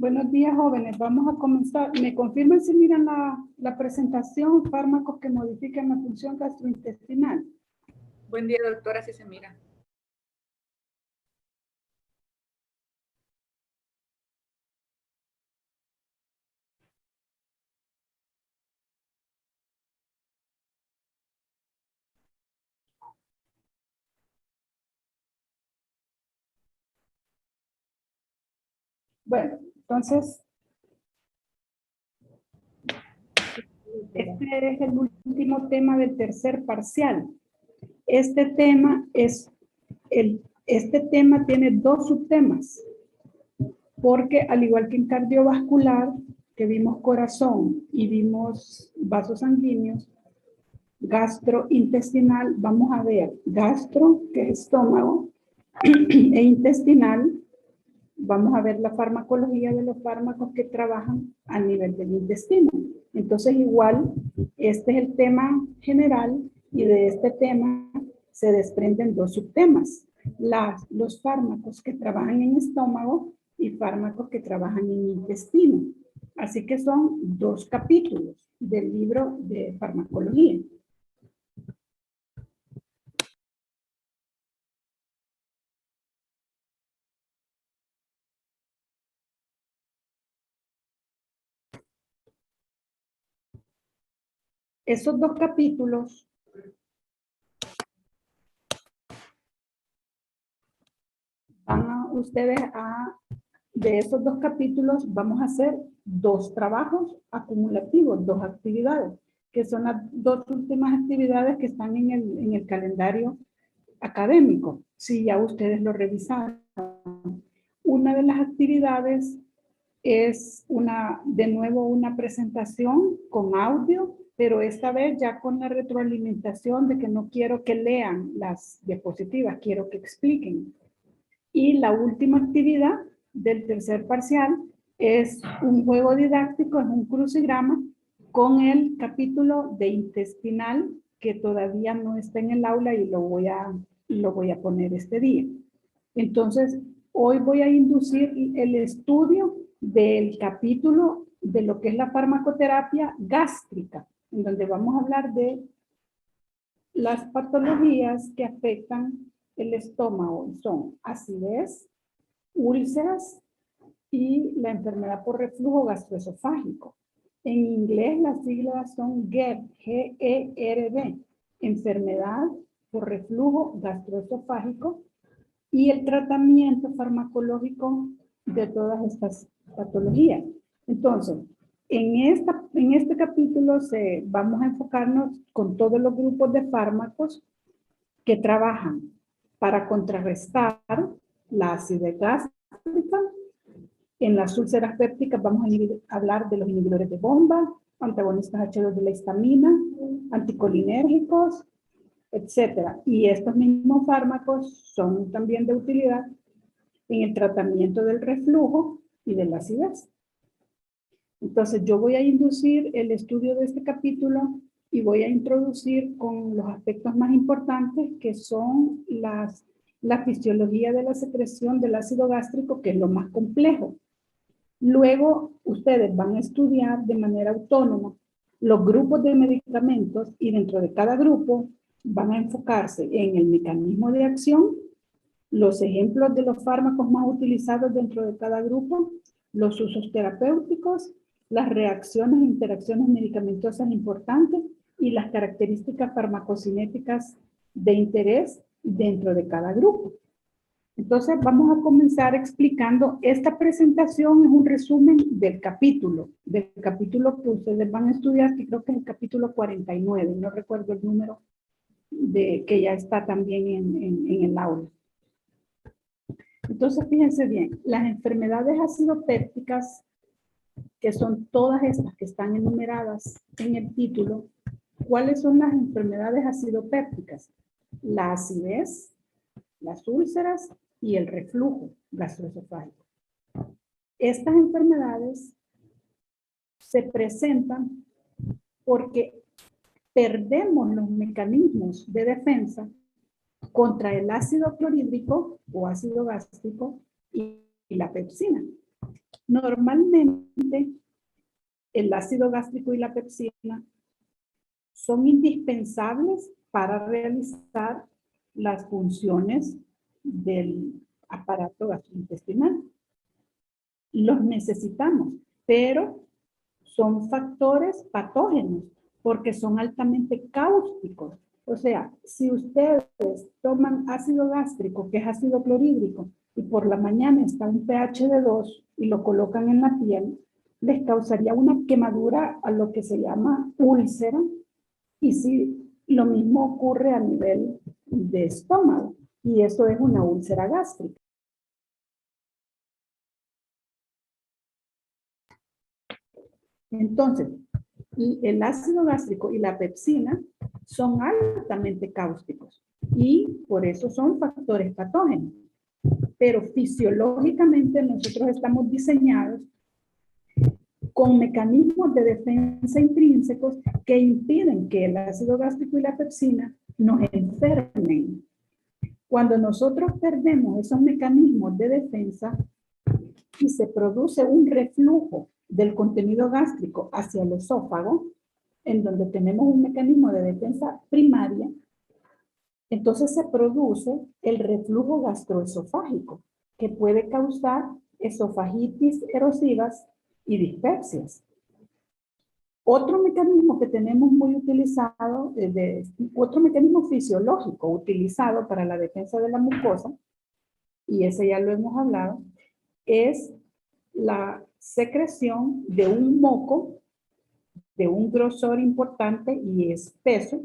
Buenos días, jóvenes. Vamos a comenzar. ¿Me confirman si miran la presentación? Fármacos que modifican la función gastrointestinal. Buen día, doctora, si se mira. Bueno, entonces, este es el último tema del tercer parcial. Este tema tiene dos subtemas, porque al igual que en cardiovascular, que vimos corazón y vimos vasos sanguíneos, gastrointestinal, vamos a ver gastro, que es estómago, e intestinal, vamos a ver la farmacología de los fármacos que trabajan a nivel del intestino. Entonces, igual, este es el tema general y de este tema se desprenden dos subtemas. Los fármacos que trabajan en estómago y fármacos que trabajan en intestino. Así que son dos capítulos del libro de farmacología. Esos dos capítulos de esos dos capítulos vamos a hacer dos trabajos acumulativos, dos actividades, que son las dos últimas actividades que están en el calendario académico, si ya ustedes lo revisaron. Una de las actividades es de nuevo una presentación con audio, pero esta vez ya con la retroalimentación de que no quiero que lean las diapositivas, quiero que expliquen. Y la última actividad del tercer parcial es un juego didáctico, es un crucigrama con el capítulo de intestinal que todavía no está en el aula y lo voy a poner este día. Entonces, hoy voy a inducir el estudio del capítulo de lo que es la farmacoterapia gástrica, en donde vamos a hablar de las patologías que afectan el estómago. Son acidez, úlceras y la enfermedad por reflujo gastroesofágico. En inglés las siglas son GERD, G-E-R-D, enfermedad por reflujo gastroesofágico, y el tratamiento farmacológico de todas estas patologías. Entonces, en este capítulo vamos a enfocarnos con todos los grupos de fármacos que trabajan para contrarrestar la acidez gástrica. En las úlceras pépticas vamos a hablar de los inhibidores de bomba, antagonistas H2 de la histamina, anticolinérgicos, etcétera. Y estos mismos fármacos son también de utilidad en el tratamiento del reflujo y de la acidez. Entonces, yo voy a inducir el estudio de este capítulo y voy a introducir con los aspectos más importantes, que son la fisiología de la secreción del ácido gástrico, que es lo más complejo. Luego, ustedes van a estudiar de manera autónoma los grupos de medicamentos y dentro de cada grupo van a enfocarse en el mecanismo de acción, los ejemplos de los fármacos más utilizados dentro de cada grupo, los usos terapéuticos, las reacciones e interacciones medicamentosas importantes y las características farmacocinéticas de interés dentro de cada grupo. Entonces vamos a comenzar explicando, esta presentación es un resumen del capítulo que ustedes van a estudiar, que creo que es el capítulo 49, no recuerdo el número que ya está también en el aula. Entonces fíjense bien, las enfermedades acidopépticas, que son todas estas que están enumeradas en el título, ¿cuáles son las enfermedades acidopépticas? La acidez, las úlceras y el reflujo gastroesofágico. Estas enfermedades se presentan porque perdemos los mecanismos de defensa contra el ácido clorhídrico o ácido gástrico y la pepsina. Normalmente, el ácido gástrico y la pepsina son indispensables para realizar las funciones del aparato gastrointestinal. Los necesitamos, pero son factores patógenos porque son altamente cáusticos. O sea, si ustedes toman ácido gástrico, que es ácido clorhídrico, y por la mañana está un pH de 2 y lo colocan en la piel, les causaría una quemadura a lo que se llama úlcera. Y si lo mismo ocurre a nivel de estómago, y eso es una úlcera gástrica. Entonces, el ácido gástrico y la pepsina son altamente cáusticos y por eso son factores patógenos. Pero fisiológicamente nosotros estamos diseñados con mecanismos de defensa intrínsecos que impiden que el ácido gástrico y la pepsina nos enfermen. Cuando nosotros perdemos esos mecanismos de defensa y se produce un reflujo del contenido gástrico hacia el esófago, en donde tenemos un mecanismo de defensa primaria, entonces se produce el reflujo gastroesofágico, que puede causar esofagitis erosivas y dispepsias. Otro mecanismo que tenemos muy utilizado, otro mecanismo fisiológico utilizado para la defensa de la mucosa, y ese ya lo hemos hablado, es la secreción de un moco de un grosor importante y espeso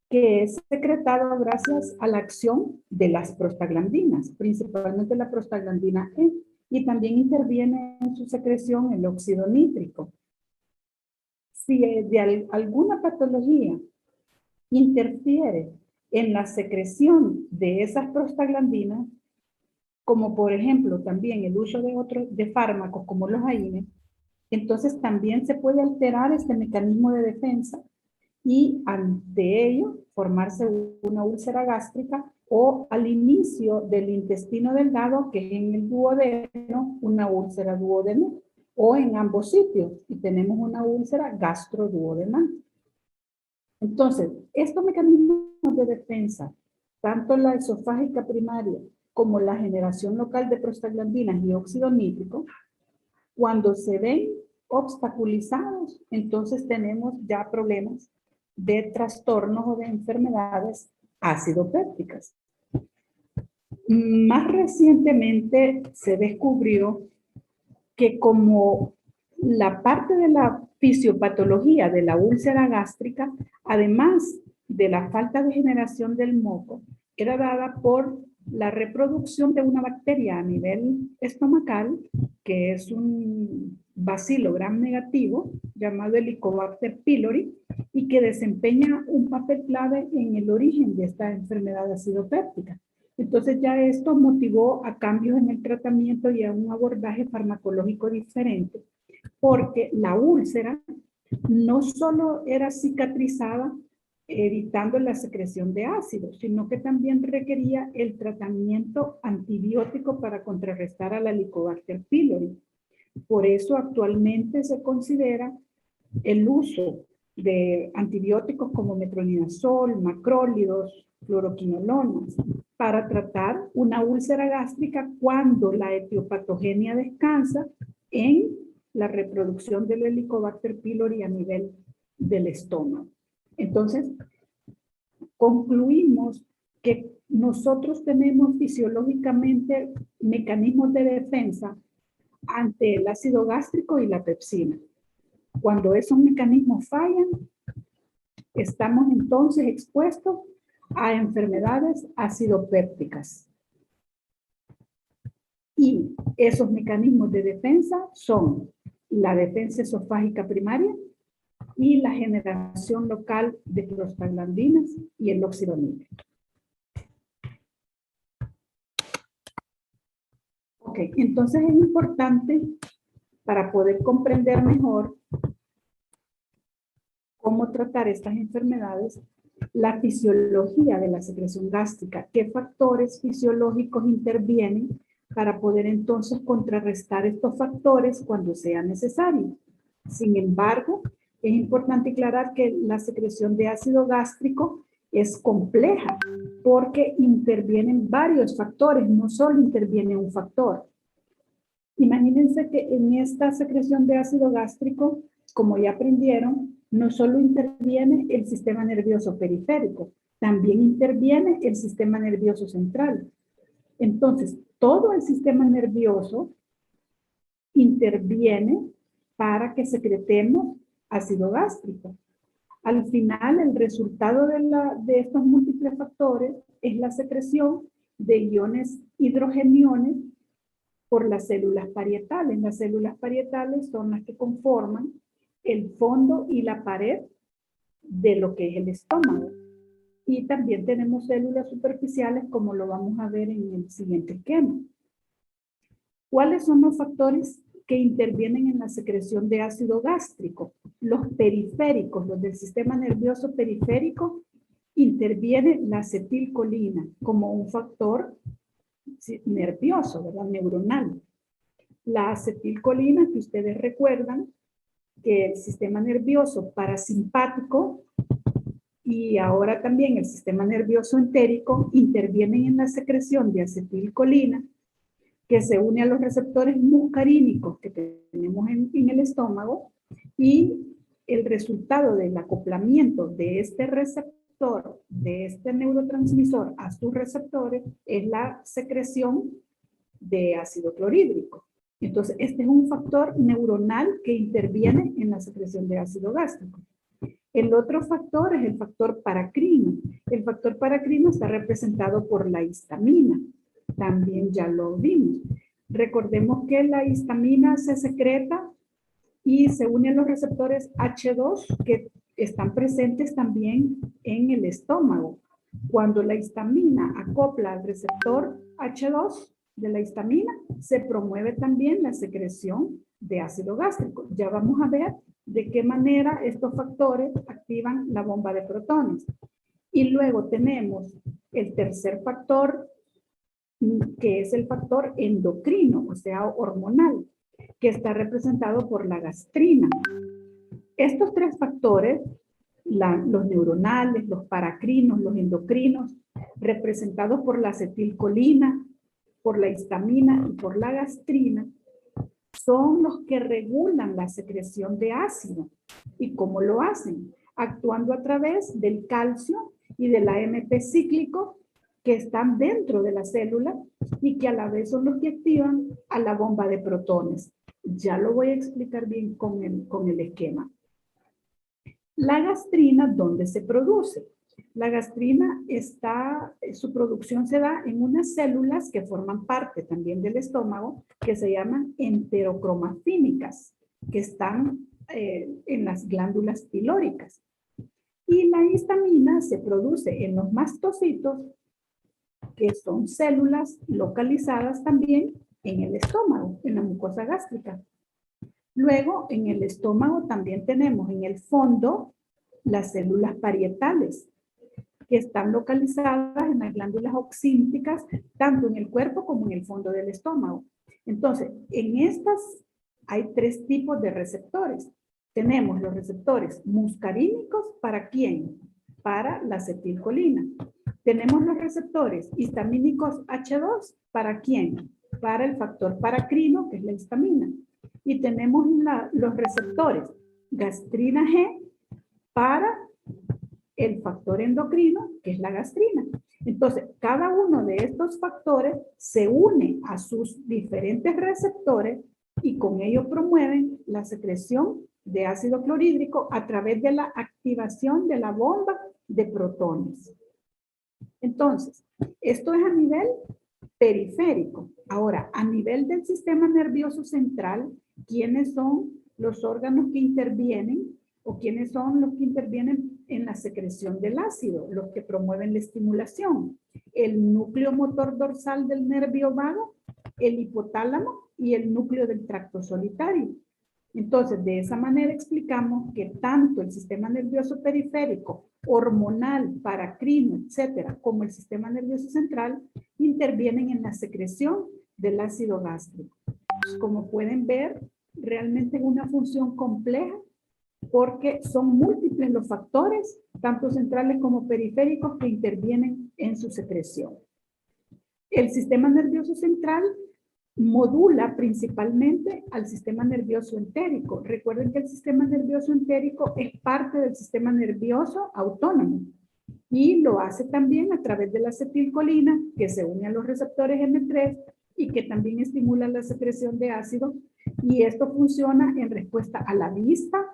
que es secretado gracias a la acción de las prostaglandinas, principalmente la prostaglandina E, y también interviene en su secreción el óxido nítrico. Si de alguna patología interfiere en la secreción de esas prostaglandinas, como por ejemplo también el uso de fármacos como los AINE, entonces también se puede alterar este mecanismo de defensa y ante ello formarse una úlcera gástrica o al inicio del intestino delgado, que es en el duodeno, una úlcera duodenal, o en ambos sitios y tenemos una úlcera gastroduodenal. Entonces, estos mecanismos de defensa, tanto la esofágica primaria como la generación local de prostaglandinas y óxido nítrico, cuando se ven obstaculizados, entonces tenemos ya problemas de trastornos o de enfermedades acidopépticas. Más recientemente se descubrió que como la parte de la fisiopatología de la úlcera gástrica, además de la falta de generación del moco, era dada por la reproducción de una bacteria a nivel estomacal, que es un bacilo gram negativo, llamado Helicobacter pylori, y que desempeña un papel clave en el origen de esta enfermedad acidopéptica. Entonces ya esto motivó a cambios en el tratamiento y a un abordaje farmacológico diferente, porque la úlcera no solo era cicatrizada evitando la secreción de ácido, sino que también requería el tratamiento antibiótico para contrarrestar a la Helicobacter pylori. Por eso actualmente se considera el uso de antibióticos como metronidazol, macrólidos, fluoroquinolonas, para tratar una úlcera gástrica cuando la etiopatogenia descansa en la reproducción del Helicobacter pylori a nivel del estómago. Entonces, concluimos que nosotros tenemos fisiológicamente mecanismos de defensa ante el ácido gástrico y la pepsina. Cuando esos mecanismos fallan, estamos entonces expuestos a enfermedades acidopépticas. Y esos mecanismos de defensa son la defensa esofágica primaria y la generación local de prostaglandinas y el óxido nítrico. Ok, entonces es importante para poder comprender mejor cómo tratar estas enfermedades, la fisiología de la secreción gástrica, qué factores fisiológicos intervienen para poder entonces contrarrestar estos factores cuando sea necesario. Sin embargo, es importante aclarar que la secreción de ácido gástrico es compleja porque intervienen varios factores, no solo interviene un factor. Imagínense que en esta secreción de ácido gástrico, como ya aprendieron, no solo interviene el sistema nervioso periférico, también interviene el sistema nervioso central. Entonces, todo el sistema nervioso interviene para que secretemos ácido gástrico. Al final, el resultado de estos múltiples factores es la secreción de iones hidrogeniones por las células parietales. Las células parietales son las que conforman el fondo y la pared de lo que es el estómago. Y también tenemos células superficiales, como lo vamos a ver en el siguiente esquema. ¿Cuáles son los factores que intervienen en la secreción de ácido gástrico? Los periféricos, los del sistema nervioso periférico, interviene la acetilcolina como un factor nervioso, ¿verdad? Neuronal. La acetilcolina, que ustedes recuerdan, que el sistema nervioso parasimpático y ahora también el sistema nervioso entérico intervienen en la secreción de acetilcolina, que se une a los receptores muscarínicos que tenemos en el estómago, y el resultado del acoplamiento de este receptor, de este neurotransmisor a sus receptores, es la secreción de ácido clorhídrico. Entonces, este es un factor neuronal que interviene en la secreción de ácido gástrico. El otro factor es el factor paracrino. El factor paracrino está representado por la histamina. También ya lo vimos. Recordemos que la histamina se secreta y se une a los receptores H2 que están presentes también en el estómago. Cuando la histamina acopla al receptor H2 de la histamina, se promueve también la secreción de ácido gástrico. Ya vamos a ver de qué manera estos factores activan la bomba de protones. Y luego tenemos el tercer factor, que es el factor endocrino, o sea, hormonal, que está representado por la gastrina. Estos tres factores, los neuronales, los paracrinos, los endocrinos, representados por la acetilcolina, por la histamina y por la gastrina, son los que regulan la secreción de ácido. ¿Y cómo lo hacen? Actuando a través del calcio y del AMP cíclico que están dentro de la célula y que a la vez son los que activan a la bomba de protones. Ya lo voy a explicar bien con el esquema. La gastrina, ¿dónde se produce? La gastrina su producción se da en unas células que forman parte también del estómago, que se llaman enterocromafínicas, que están en las glándulas pilóricas. Y la histamina se produce en los mastocitos, que son células localizadas también en el estómago, en la mucosa gástrica. Luego, en el estómago también tenemos en el fondo las células parietales, que están localizadas en las glándulas oxínticas, tanto en el cuerpo como en el fondo del estómago. Entonces, en estas hay tres tipos de receptores. Tenemos los receptores muscarínicos, ¿para quién? Para la acetilcolina. Tenemos los receptores histamínicos H2, ¿para quién? Para el factor paracrino, que es la histamina. Y tenemos los receptores gastrina G para el factor endocrino, que es la gastrina. Entonces, cada uno de estos factores se une a sus diferentes receptores y con ello promueven la secreción de ácido clorhídrico a través de la activación de la bomba de protones. Entonces, esto es a nivel periférico. Ahora, a nivel del sistema nervioso central, ¿quiénes son los órganos que intervienen o quiénes son los que intervienen en la secreción del ácido, los que promueven la estimulación? El núcleo motor dorsal del nervio vago, el hipotálamo y el núcleo del tracto solitario. Entonces, de esa manera explicamos que tanto el sistema nervioso periférico, hormonal, paracrino, etcétera, como el sistema nervioso central, intervienen en la secreción del ácido gástrico. Como pueden ver, realmente es una función compleja porque son múltiples los factores, tanto centrales como periféricos, que intervienen en su secreción. El sistema nervioso central modula principalmente al sistema nervioso entérico. Recuerden que el sistema nervioso entérico es parte del sistema nervioso autónomo y lo hace también a través de la acetilcolina, que se une a los receptores M3 y que también estimula la secreción de ácido, y esto funciona en respuesta a la vista,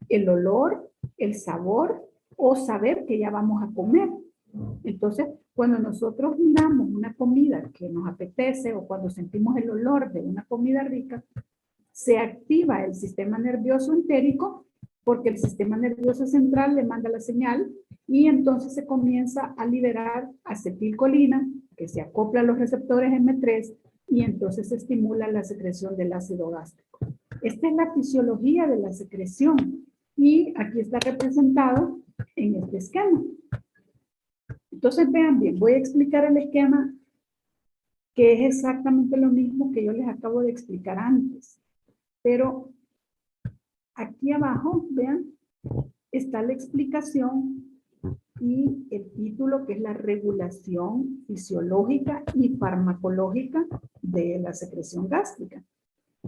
el olor, el sabor o saber que ya vamos a comer. Entonces, cuando nosotros miramos una comida que nos apetece o cuando sentimos el olor de una comida rica, se activa el sistema nervioso entérico porque el sistema nervioso central le manda la señal y entonces se comienza a liberar acetilcolina que se acopla a los receptores M3 y entonces se estimula la secreción del ácido gástrico. Esta es la fisiología de la secreción y aquí está representado en este esquema. Entonces vean bien, voy a explicar el esquema que es exactamente lo mismo que yo les acabo de explicar antes. Pero aquí abajo, vean, está la explicación y el título que es la regulación fisiológica y farmacológica de la secreción gástrica.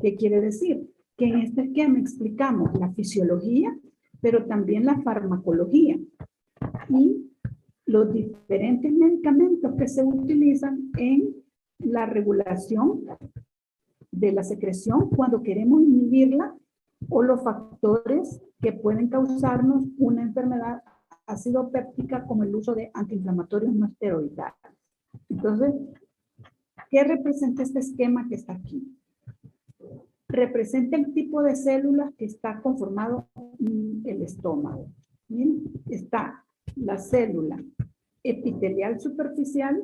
¿Qué quiere decir? Que en este esquema explicamos la fisiología, pero también la farmacología y los diferentes medicamentos que se utilizan en la regulación de la secreción cuando queremos inhibirla o los factores que pueden causarnos una enfermedad acidopéptica como el uso de antiinflamatorios no esteroidales. Entonces, ¿qué representa este esquema que está aquí? Representa el tipo de células que está conformado en el estómago. ¿Bien? Está la célula epitelial superficial,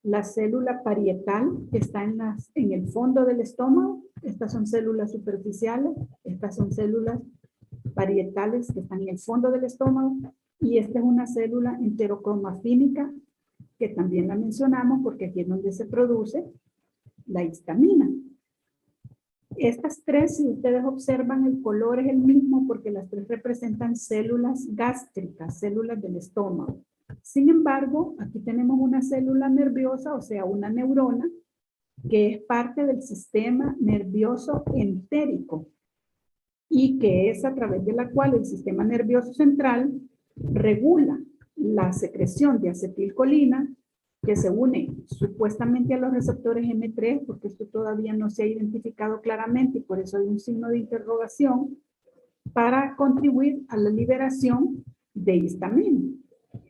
la célula parietal que está en el fondo del estómago. Estas son células superficiales, estas son células parietales que están en el fondo del estómago y esta es una célula enterocromafínica que también la mencionamos porque aquí es donde se produce la histamina. Estas tres, si ustedes observan, el color es el mismo porque las tres representan células gástricas, células del estómago. Sin embargo, aquí tenemos una célula nerviosa, o sea, una neurona, que es parte del sistema nervioso entérico y que es a través de la cual el sistema nervioso central regula la secreción de acetilcolina que se une supuestamente a los receptores M3, porque esto todavía no se ha identificado claramente y por eso hay un signo de interrogación, para contribuir a la liberación de histamina.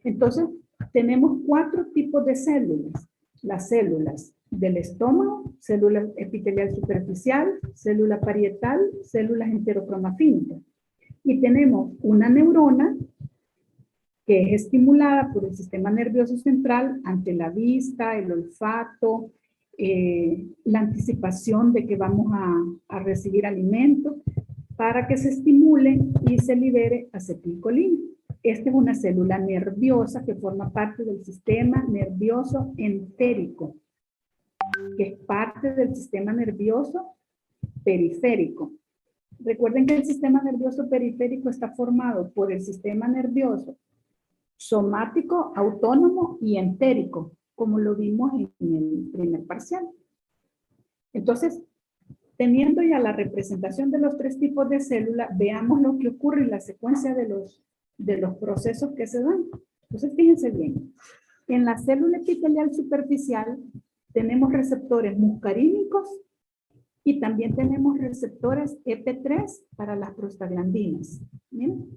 Entonces, tenemos 4 tipos de células. Las células del estómago, célula epitelial superficial, célula parietal, células enterocromafínicas. Y tenemos una neurona que es estimulada por el sistema nervioso central ante la vista, el olfato, la anticipación de que vamos a recibir alimento, para que se estimule y se libere acetilcolina. Esta es una célula nerviosa que forma parte del sistema nervioso entérico, que es parte del sistema nervioso periférico. Recuerden que el sistema nervioso periférico está formado por el sistema nervioso somático, autónomo y entérico, como lo vimos en el primer parcial. Entonces, teniendo ya la representación de los 3 tipos de células, veamos lo que ocurre en la secuencia de los procesos que se dan. Entonces, fíjense bien. En la célula epitelial superficial tenemos receptores muscarínicos y también tenemos receptores EP3 para las prostaglandinas. ¿Bien?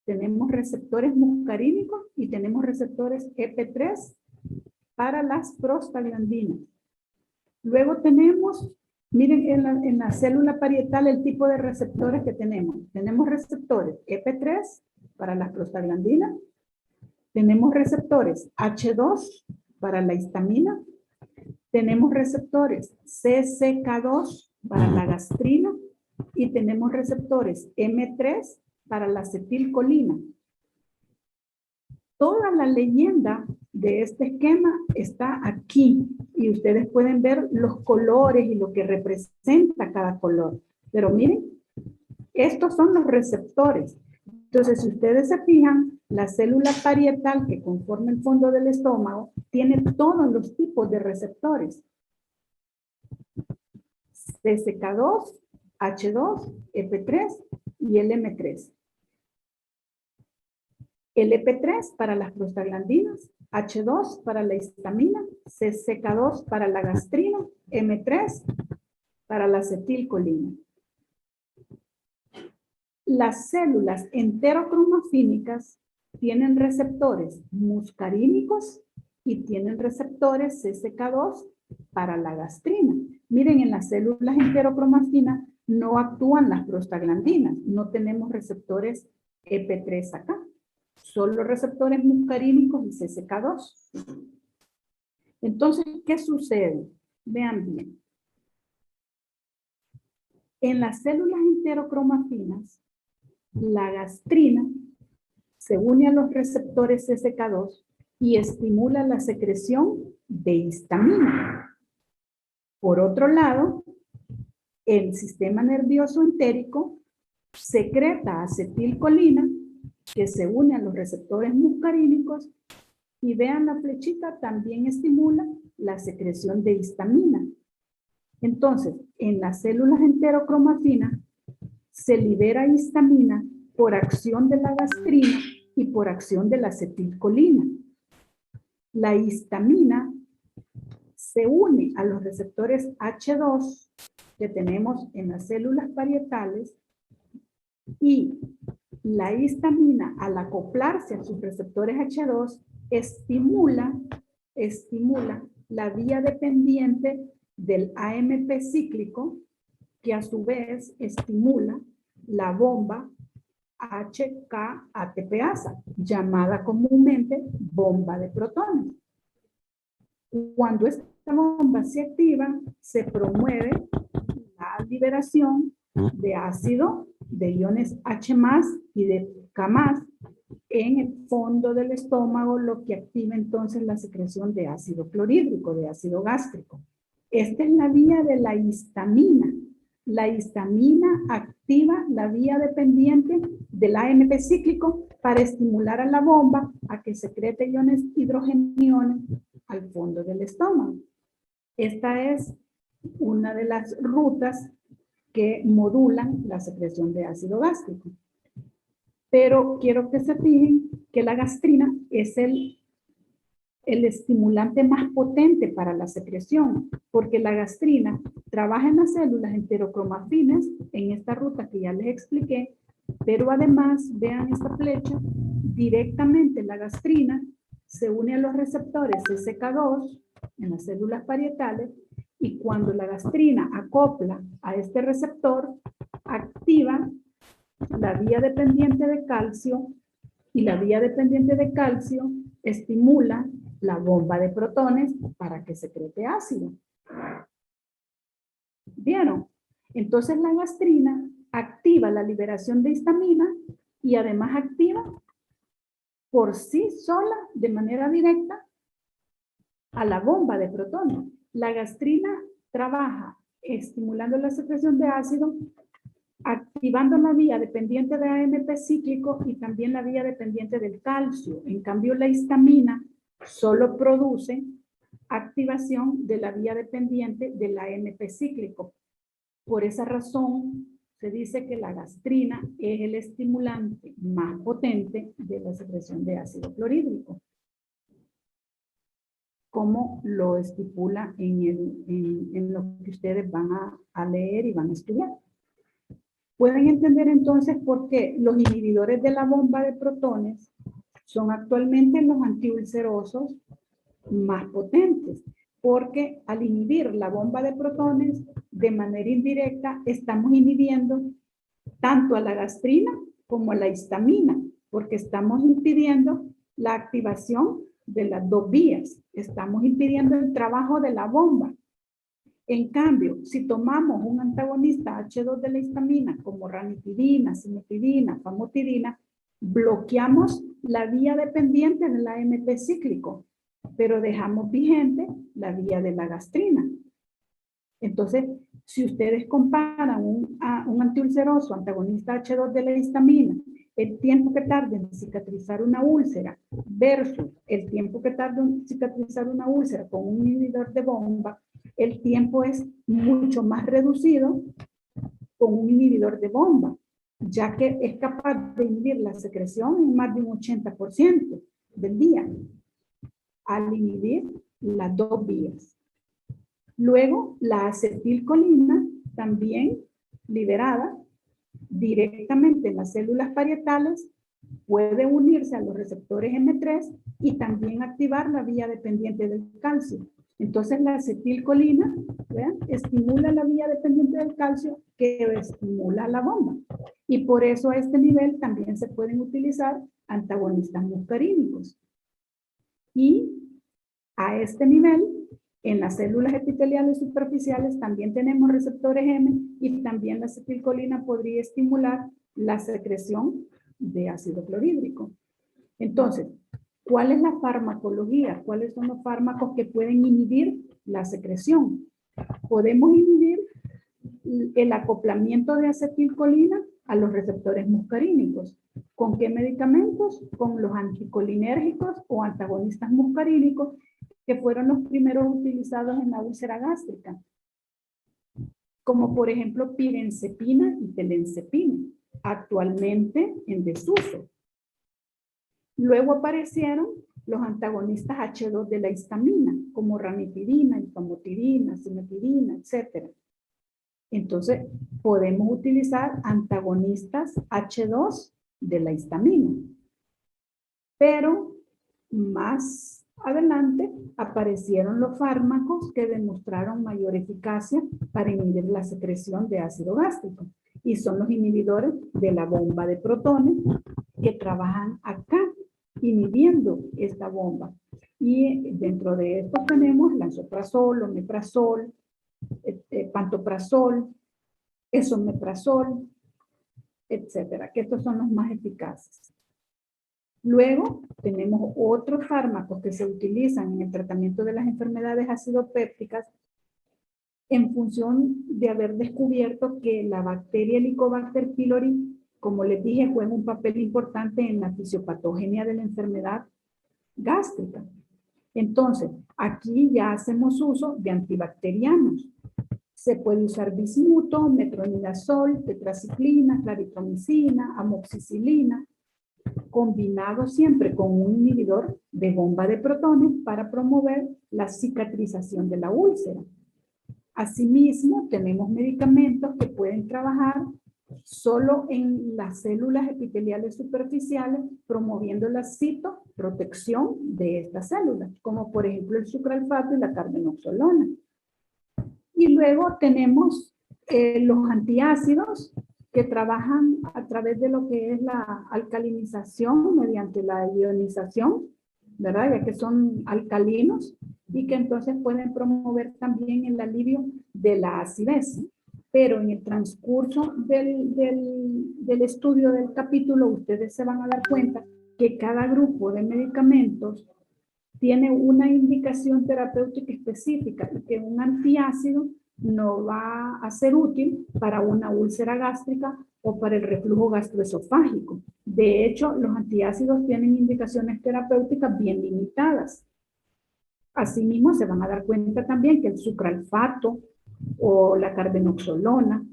Tenemos receptores muscarínicos y tenemos receptores EP3 para las prostaglandinas. Luego tenemos, miren en la célula parietal el tipo de receptores que tenemos. Tenemos receptores EP3 para las prostaglandinas. Tenemos receptores H2 para la histamina. Tenemos receptores CCK2 para la gastrina. Y tenemos receptores M3 para la acetilcolina. Toda la leyenda de este esquema está aquí y ustedes pueden ver los colores y lo que representa cada color. Pero miren, estos son los receptores. Entonces, si ustedes se fijan, la célula parietal que conforma el fondo del estómago tiene todos los tipos de receptores. CCK2, H2, EP3 y el M3. El EP3 para las prostaglandinas, H2 para la histamina, CCK2 para la gastrina, M3 para la acetilcolina. Las células enterocromafínicas tienen receptores muscarínicos y tienen receptores CCK2 para la gastrina. Miren, en las células enterocromafinas no actúan las prostaglandinas, no tenemos receptores EP3 acá, solo receptores muscarínicos y CCK2. Entonces, ¿qué sucede? Vean bien. En las células enterocromafinas, la gastrina se une a los receptores CCK2 y estimula la secreción de histamina. Por otro lado, el sistema nervioso entérico secreta acetilcolina que se une a los receptores muscarínicos y vean la flechita, también estimula la secreción de histamina. Entonces, en las células enterocromafinas se libera histamina por acción de la gastrina y por acción de la acetilcolina. La histamina se une a los receptores H2 que tenemos en las células parietales y la histamina, al acoplarse a sus receptores H2, estimula la vía dependiente del AMP cíclico, que a su vez estimula la bomba HK-ATPasa, llamada comúnmente bomba de protones. Cuando esta bomba se activa, se promueve la liberación de ácido, de iones H+ y de K+ en el fondo del estómago, lo que activa entonces la secreción de ácido clorhídrico, de ácido gástrico. Esta es la vía de la histamina. La histamina activa la vía dependiente del AMP cíclico para estimular a la bomba a que secrete iones hidrogeniones al fondo del estómago. Esta es una de las rutas que modulan la secreción de ácido gástrico. Pero quiero que se fijen que la gastrina es el estimulante más potente para la secreción, porque la gastrina trabaja en las células enterocromafinas, en esta ruta que ya les expliqué, pero además, vean esta flecha, directamente la gastrina se une a los receptores CCK2 en las células parietales y cuando la gastrina acopla a este receptor, activa la vía dependiente de calcio y la vía dependiente de calcio estimula la bomba de protones para que secrete ácido. ¿Vieron? Entonces la gastrina activa la liberación de histamina y además activa por sí sola, de manera directa, a la bomba de protones. La gastrina trabaja estimulando la secreción de ácido, activando la vía dependiente de AMP cíclico y también la vía dependiente del calcio. En cambio, la histamina solo produce activación de la vía dependiente del AMP cíclico. Por esa razón, se dice que la gastrina es el estimulante más potente de la secreción de ácido clorhídrico, como lo estipula en lo que ustedes van a leer y van a estudiar. Pueden entender entonces por qué los inhibidores de la bomba de protones son actualmente los antiulcerosos más potentes, porque al inhibir la bomba de protones de manera indirecta estamos inhibiendo tanto a la gastrina como a la histamina, porque estamos impidiendo la activación de las dos vías, estamos impidiendo el trabajo de la bomba. En cambio, si tomamos un antagonista H2 de la histamina como ranitidina, cimetidina, famotidina, bloqueamos la vía dependiente del AMP cíclico pero dejamos vigente la vía de la gastrina. Entonces, si ustedes comparan un antiulceroso antagonista H2 de la histamina, el tiempo que tarda en cicatrizar una úlcera versus el tiempo que tarda en cicatrizar una úlcera con un inhibidor de bomba, el tiempo es mucho más reducido con un inhibidor de bomba, ya que es capaz de inhibir la secreción en más de un 80% del día, al inhibir las dos vías. Luego, la acetilcolina, también liberada directamente en las células parietales, puede unirse a los receptores M3 y también activar la vía dependiente del calcio. Entonces, la acetilcolina, ¿vean?, estimula la vía dependiente del calcio que estimula la bomba. Y por eso a este nivel también se pueden utilizar antagonistas muscarínicos. Y a este nivel, en las células epiteliales superficiales también tenemos receptores M y también la acetilcolina podría estimular la secreción de ácido clorhídrico. Entonces, ¿cuál es la farmacología? ¿Cuáles son los fármacos que pueden inhibir la secreción? Podemos inhibir el acoplamiento de acetilcolina a los receptores muscarínicos. ¿Con qué medicamentos? Con los anticolinérgicos o antagonistas muscarínicos, que fueron los primeros utilizados en la úlcera gástrica, como por ejemplo pirenzepina y telencepina, actualmente en desuso. Luego aparecieron los antagonistas H2 de la histamina, como ranitidina, famotidina, simetidina, etc. Entonces, podemos utilizar antagonistas H2 de la histamina. Pero más adelante aparecieron los fármacos que demostraron mayor eficacia para inhibir la secreción de ácido gástrico. Y son los inhibidores de la bomba de protones que trabajan acá, inhibiendo esta bomba. Y dentro de estos tenemos lansoprazol, omeprazol, pantoprazol, esomeprazol, etcétera, que estos son los más eficaces. Luego tenemos otros fármacos que se utilizan en el tratamiento de las enfermedades acidopépticas en función de haber descubierto que la bacteria Helicobacter pylori, como les dije, juega un papel importante en la fisiopatogenia de la enfermedad gástrica. Entonces, aquí ya hacemos uso de antibacterianos. Se puede usar bismuto, metronidazol, tetraciclina, claritromicina, amoxicilina, combinado siempre con un inhibidor de bomba de protones para promover la cicatrización de la úlcera. Asimismo, tenemos medicamentos que pueden trabajar solo en las células epiteliales superficiales, promoviendo la citoprotección de estas células, como por ejemplo el sucralfato y la carbenoxolona. Y luego tenemos los antiácidos, que trabajan a través de lo que es la alcalinización mediante la ionización, ¿verdad? Ya que son alcalinos y que entonces pueden promover también el alivio de la acidez. Pero en el transcurso del estudio del capítulo, ustedes se van a dar cuenta que cada grupo de medicamentos tiene una indicación terapéutica específica y que un antiácido no va a ser útil para una úlcera gástrica o para el reflujo gastroesofágico. De hecho, los antiácidos tienen indicaciones terapéuticas bien limitadas. Asimismo, se van a dar cuenta también que el sucralfato o la carbenoxolona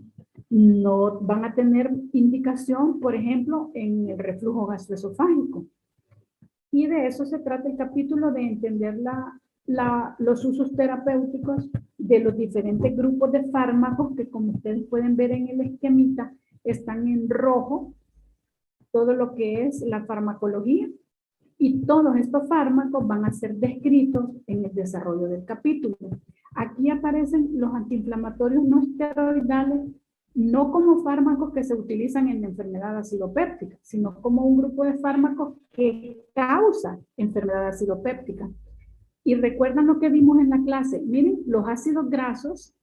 no van a tener indicación, por ejemplo, en el reflujo gastroesofágico. Y de eso se trata el capítulo, de entender los usos terapéuticos de los diferentes grupos de fármacos que, como ustedes pueden ver en el esquemita, están en rojo, todo lo que es la farmacología, y todos estos fármacos van a ser descritos en el desarrollo del capítulo. Aquí aparecen los antiinflamatorios no esteroidales, no como fármacos que se utilizan en la enfermedad acidopéptica, sino como un grupo de fármacos que causa enfermedad acidopéptica. Y recuerdan lo que vimos en la clase. Miren, los ácidos grasos,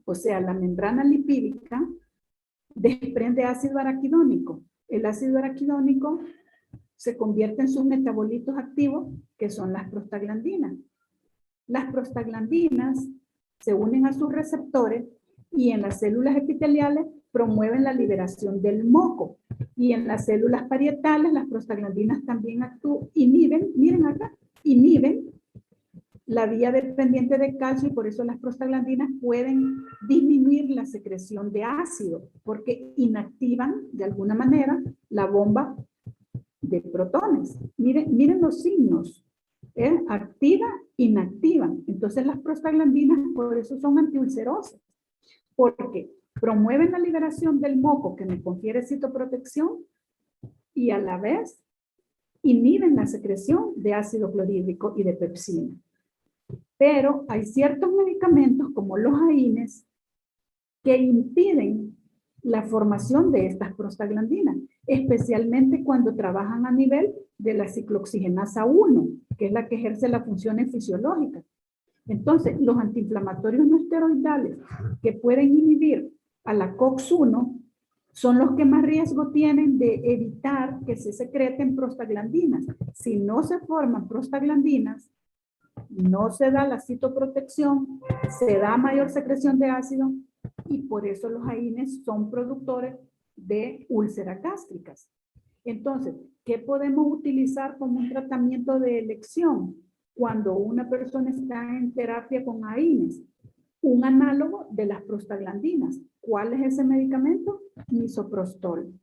o sea, la membrana lipídica, desprende ácido araquidónico. El ácido araquidónico se convierte en sus metabolitos activos, que son las prostaglandinas. Las prostaglandinas se unen a sus receptores y en las células epiteliales promueven la liberación del moco. Y en las células parietales, las prostaglandinas también inhiben, miren acá, inhiben la vía dependiente de calcio y por eso las prostaglandinas pueden disminuir la secreción de ácido porque inactivan de alguna manera la bomba de protones. Miren los signos. Activa, inactivan. Entonces las prostaglandinas por eso son antiulcerosas. Porque promueven la liberación del moco que me confiere citoprotección y a la vez inhiben la secreción de ácido clorhídrico y de pepsina. Pero hay ciertos medicamentos como los AINES que impiden la formación de estas prostaglandinas, especialmente cuando trabajan a nivel de la ciclooxigenasa 1, que es la que ejerce las funciones fisiológicas. Entonces, los antiinflamatorios no esteroidales que pueden inhibir a la COX-1 son los que más riesgo tienen de evitar que se secreten prostaglandinas. Si no se forman prostaglandinas, no se da la citoprotección, se da mayor secreción de ácido y por eso los AINES son productores de úlceras gástricas. Entonces, ¿qué podemos utilizar como un tratamiento de elección cuando una persona está en terapia con AINES? Un análogo de las prostaglandinas. ¿Cuál es ese medicamento? Misoprostol.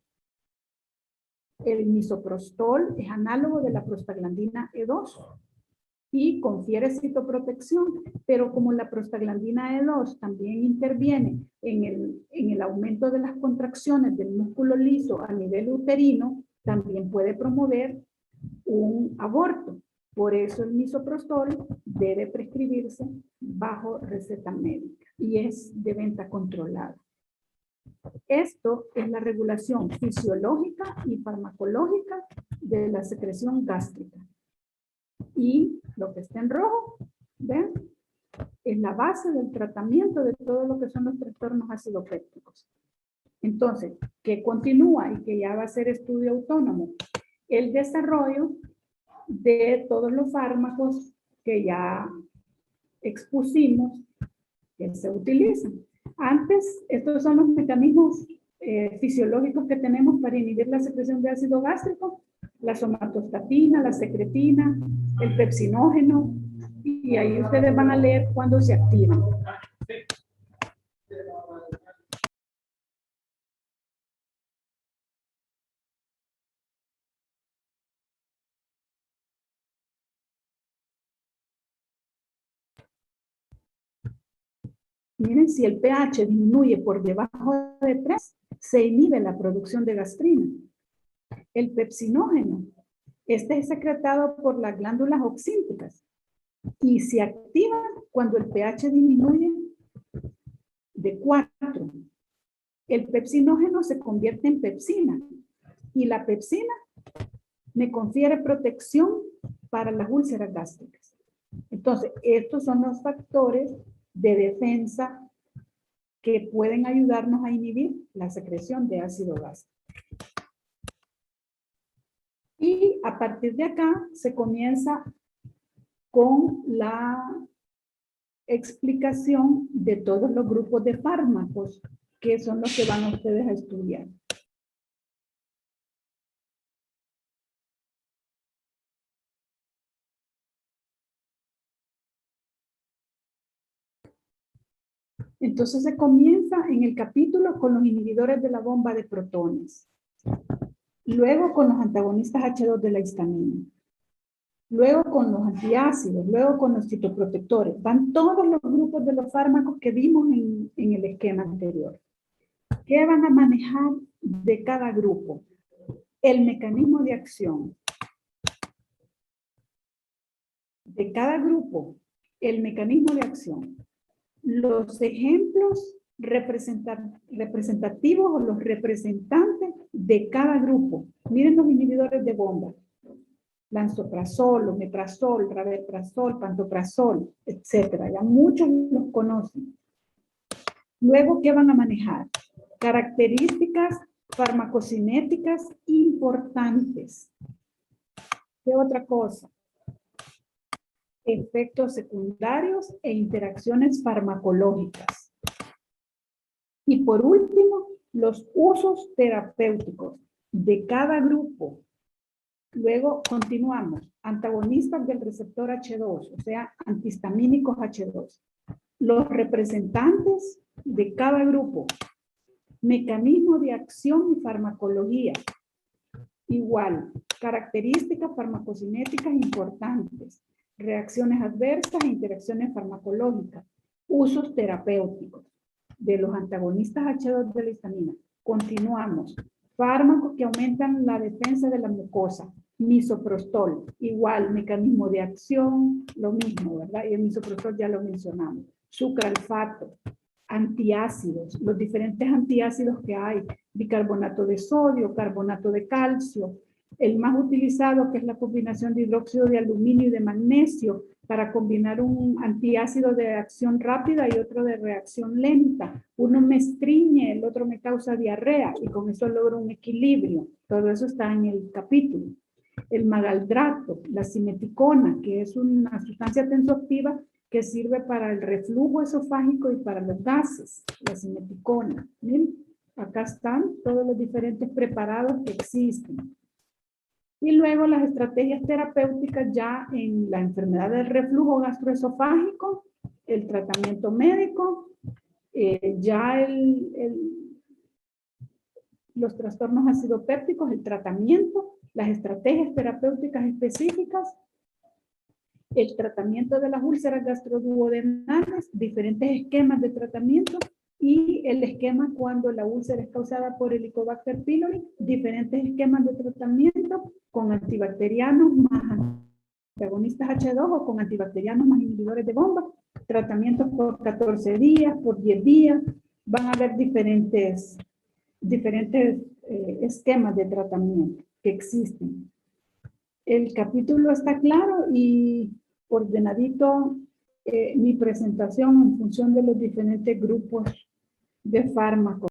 El misoprostol es análogo de la prostaglandina E2 y confiere citoprotección, pero como la prostaglandina E2 también interviene en el aumento de las contracciones del músculo liso a nivel uterino, también puede promover un aborto. Por eso el misoprostol debe prescribirse bajo receta médica y es de venta controlada. Esto es la regulación fisiológica y farmacológica de la secreción gástrica. Y lo que está en rojo, ¿ven? Es la base del tratamiento de todo lo que son los trastornos acidopépticos. Entonces, ¿qué continúa y que ya va a ser estudio autónomo? El desarrollo de todos los fármacos que ya expusimos que se utilizan. Antes, estos son los mecanismos fisiológicos que tenemos para inhibir la secreción de ácido gástrico: la somatostatina, la secretina, el pepsinógeno, y ahí ustedes van a leer cuando se activan. Miren, si el pH disminuye por debajo de 3, se inhibe la producción de gastrina. El pepsinógeno, este es secretado por las glándulas oxínticas y se activa cuando el pH disminuye de 4. El pepsinógeno se convierte en pepsina y la pepsina me confiere protección para las úlceras gástricas. Entonces, estos son los factores de defensa que pueden ayudarnos a inhibir la secreción de ácido gástrico. Y a partir de acá se comienza con la explicación de todos los grupos de fármacos que son los que van ustedes a estudiar. Entonces se comienza en el capítulo con los inhibidores de la bomba de protones. Luego con los antagonistas H2 de la histamina. Luego con los antiácidos, luego con los citoprotectores. Van todos los grupos de los fármacos que vimos en el esquema anterior. ¿Qué van a manejar de cada grupo? El mecanismo de acción. De cada grupo, el mecanismo de acción. Los ejemplos representativos o los representantes de cada grupo. Miren los inhibidores de bomba. Lansoprazol, omeprazol, rabeprazol, pantoprazol, etc. Ya muchos los conocen. Luego, ¿qué van a manejar? Características farmacocinéticas importantes. ¿Qué otra cosa? Efectos secundarios e interacciones farmacológicas. Y por último, los usos terapéuticos de cada grupo. Luego continuamos. Antagonistas del receptor H2, o sea, antihistamínicos H2. Los representantes de cada grupo. Mecanismo de acción y farmacología. Igual, características farmacocinéticas importantes. Reacciones adversas e interacciones farmacológicas. Usos terapéuticos de los antagonistas H2 de la histamina. Continuamos. Fármacos que aumentan la defensa de la mucosa. Misoprostol, igual, mecanismo de acción, lo mismo, ¿verdad? Y el misoprostol ya lo mencionamos. Sucralfato, antiácidos, los diferentes antiácidos que hay, bicarbonato de sodio, carbonato de calcio, el más utilizado que es la combinación de hidróxido de aluminio y de magnesio para combinar un antiácido de acción rápida y otro de reacción lenta. Uno me estriñe, el otro me causa diarrea y con eso logro un equilibrio. Todo eso está en el capítulo. El magaldrato, la simeticona, que es una sustancia tensoactiva que sirve para el reflujo esofágico y para los gases, la simeticona. Miren, acá están todos los diferentes preparados que existen. Y luego las estrategias terapéuticas ya en la enfermedad del reflujo gastroesofágico, el tratamiento médico, ya los trastornos acidopépticos, el tratamiento, las estrategias terapéuticas específicas, el tratamiento de las úlceras gastroduodenales, diferentes esquemas de tratamiento y el esquema cuando la úlcera es causada por Helicobacter pylori, diferentes esquemas de tratamiento con antibacterianos más antagonistas H2 o con antibacterianos más inhibidores de bomba, tratamientos por 14 días, por 10 días, van a haber diferentes esquemas de tratamiento que existen. El capítulo está claro y ordenadito mi presentación en función de los diferentes grupos de fármacos.